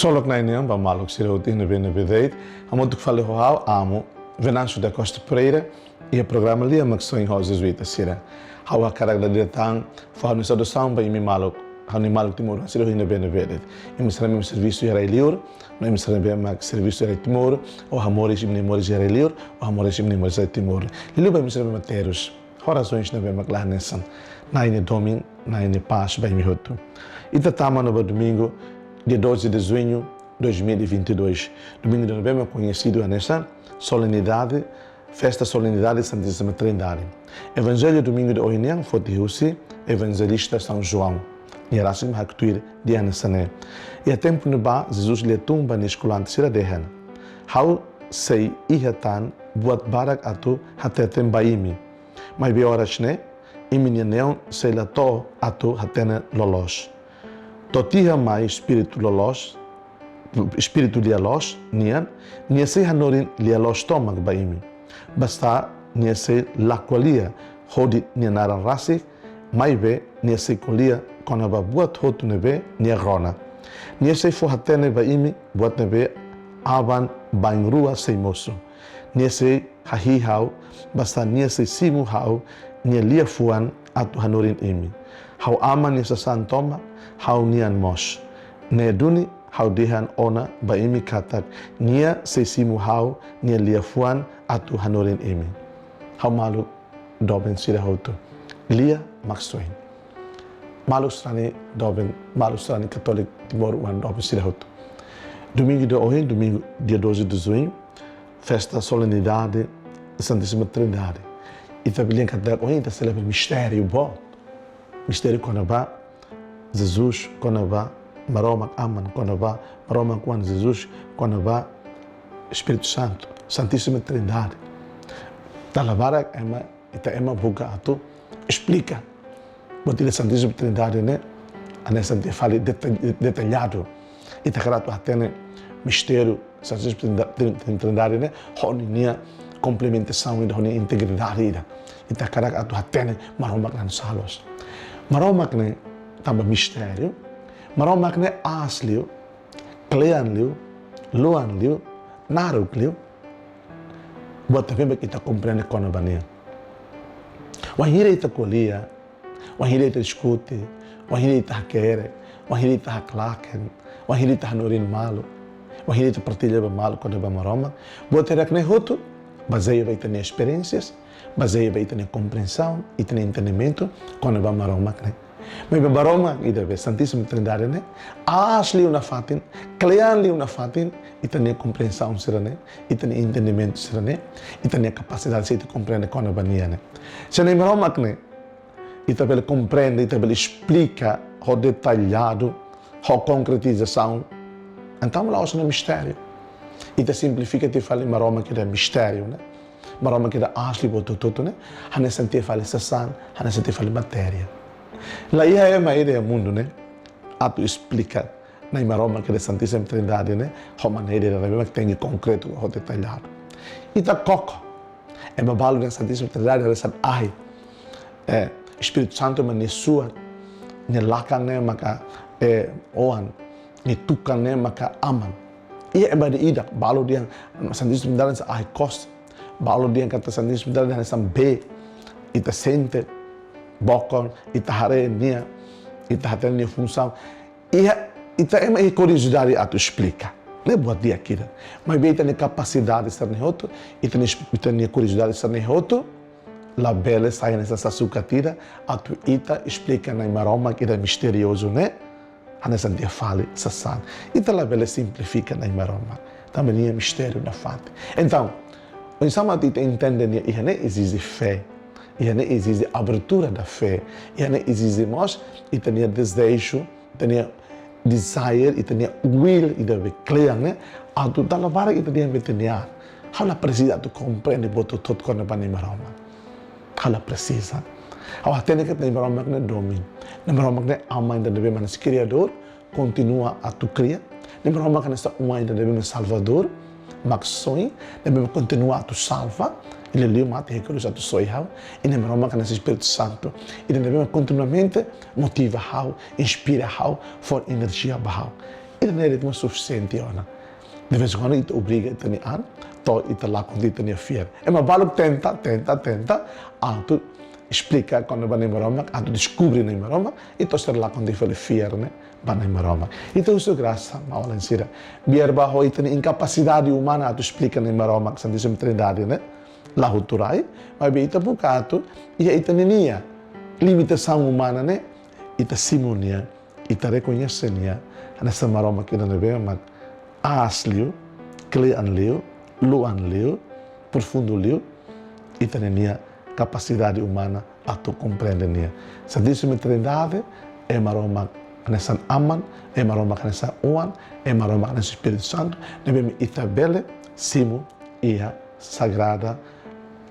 Solo que na União, vamos mal, que se eu tenho bem na verdade, a muito que falei ao amo, Venâncio da Costa Pereira e o programa ali, mas são em Rosa Jesuíta, será. How a cara da direção, fala no estado samba e me malo, how ni malo Timor, se eu ainda bem na verdade. E me será mesmo serviço era livre, não me será bem mais serviço era Timor, ou amores e memórias era livre, ou amores e memórias era Timor. Lilo bem me será matérias, orações na bem mais lá nessa, na ine domingo, na ine paz bem me roto. E tatama no domingo, dia 12 de junho de 2022. Domingo de novembro conhecido nessa solenidade, festa solenidade Santíssima Trindade. Evangelho domingo de hoje foi de Rússia, evangelista São João. E era assim que de Anasané. E a tempo no ba, Jesus lhe tumba na escolante sira dehan. How sei ihatan buat barak atu hatetem baimi. Mas be horas ne, iminyaneon sei la to atu hatene lolos. Totiha mai espírito lolos, espírito lialos, nian, niese hanorin lialos tomak baimi. Basta niese laqualia, hodit nianaran rasik, mai be niese kolia konaba buat hotu nebe niarona. Niese fohatene baimi buat nebe avan baingrua seimoso. Niese hahihau, basta niese simu hau, nielia fuan atu hanorin imi. Hau aman niesa santoma, hau nian mos. Ne duni hau dehan ona baimi katak nia sesimu hau nia liafuan atu hanorin imi. Hau malu doben sira hotu. Lia maksoin. Malu strani doben, malu strani katolik Timor wan doben sira hotu. Domingo de hoje, domingo dia 12 de junho, festa solenidade Santíssima Trindade. E também katak hoje está celebrando mistério bom. Mistério quando vai Jesus, quando vai Maromak Aman, quando vai Maromak Wan Jesus, quando vai Espírito Santo, Santíssima Trindade. Talabarak ema ita ema buka atu explica. Botir a Santíssima Trindade né, a nessa fala detalhado. Ita karato atene mistério Santíssima Trindade né, honia complementação e honia integridade ida. Ita karato atu atene Maromak nan salos. Maromak ne tambah mistério, Maromak ne asliu, kleanliu, luanliu, narukliu, buat também kita compreende quando bania. Wahira ita kolia, wahira ita escute, wahira ita hakere, wahira ita haklaken, wahira ita hanorin malu, wahira ita partilha malu quando ba Maromak, buat terak ne hotu, baseia vai ter experiências, baseia vai ter compreensão e ter entendimento quando ba Maromak ne. Mas Maromak ida be Santíssima Trindade ne, asli una fatin, kleanli una fatin, e ter compreensão serane, e ter entendimento serane, e ter capacidade de compreender quando bania ne. Se nem Maromak ne, e também compreende, e também explica o detalhado, a concretização, então lá é um mistério. E te simplifica te fala Maromak ida mistério ne. Maromak ida asli boto tudo ne, hane sente fala sasan, hane sente fala matéria. Lá é uma ideia mundo, né? Atu explica na Maromak da Santíssima Trindade, né? A maneira da que tem concreto ou detalhado. E da coco é uma bala da Santíssima Trindade, ela sabe ai, Espírito Santo mas nesua, ne lakan né maka oan, ne tukan né maka aman. E é bade ida balo dia Santíssima Trindade ai cost, balo dia kata Santíssima Trindade sam be, ita sente bokon, itahare nia, itahare nia função. E ita é uma curiosidade a tu explica. Não é boa dia aqui, mas bem tem capacidade de ser nehoto, e tem curiosidade de ser nehoto, la bela sai nessa sucatira, a tu ita explica na Maromak que é misterioso, né? A nessa dia fale sassan. Ita la bela simplifica na Maromak. Também é mistério na fate. Então, o insama ita entende que não existe fé. E não existe abertura da fé, e não existe nós, e tinha desejo, tinha desire, e tinha will, e deve clear, né? A tu dá la vara e tinha veterinar. Ela precisa tu compreender boto todo quando vai nem Maromak. Ela precisa. A tem que nem Maromak ne domínio, nem Maromak ne ama ainda deve mas criador, continua a tu criar, nem Maromak ne está ainda deve mas salvador, mas sonho, deve continuar a tu salva. Ele leu mate recursos a tu soihau, e nem Maromak nesse Espírito Santo, e devemos continuamente motivar, inspirar, for energia bahau. e não é ritmo suficiente, Ana. De vez em quando, ele obriga a ter an, to e lá quando ele tem fiel. É uma bala que tenta, tu explica quando vai na maroma, tu descobre na maroma, e tu ser lá quando ele fala fiel, né? Vai na maroma. Então, isso é graça, mas olha, Sira. Biar bahwa itu incapacidade humana, tu explica na maroma, que Santíssima Trindade, né? Lá ruturai, mas bem, itu buka tu, e itu nenia. Limitação humana, né? Itu simonia, itu reconhecenia, nessa maroma que não vê, mas asliu, clean liu, luan liu, profundo liu, e tem capacidade humana a tu compreender. Santíssima Trindade é maroma nessa aman, é maroma nessa uan, é maroma nesse Espírito Santo, devemos estabelecer simo e a sagrada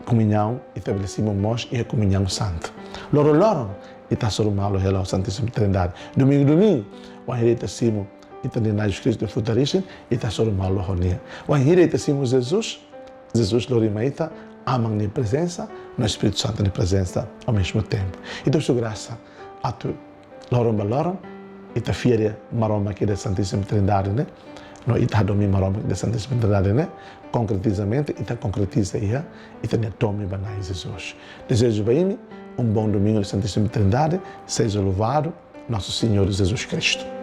comunhão, estabelecemos nós e a comunhão santa. Loro, e está sobre o malo relógio Santíssima Trindade. Domingo, o anhireta simo e também na Jesus Cristo futarisen e está sobre o malo ronia. O anhireta simo Jesus lorimaita, amam na presença, no Espírito Santo na presença ao mesmo tempo. Então, sua graça, a tu, lorom, e está fiere maroma aqui da Santíssima Trindade, né? No, e está domi maroma da Santíssima Trindade, né? Concretizamente, e está concretiza aí, e está tome banai Jesus. Desejo bem, bom domingo da Santíssima Trindade, seja louvado nosso Senhor Jesus Cristo.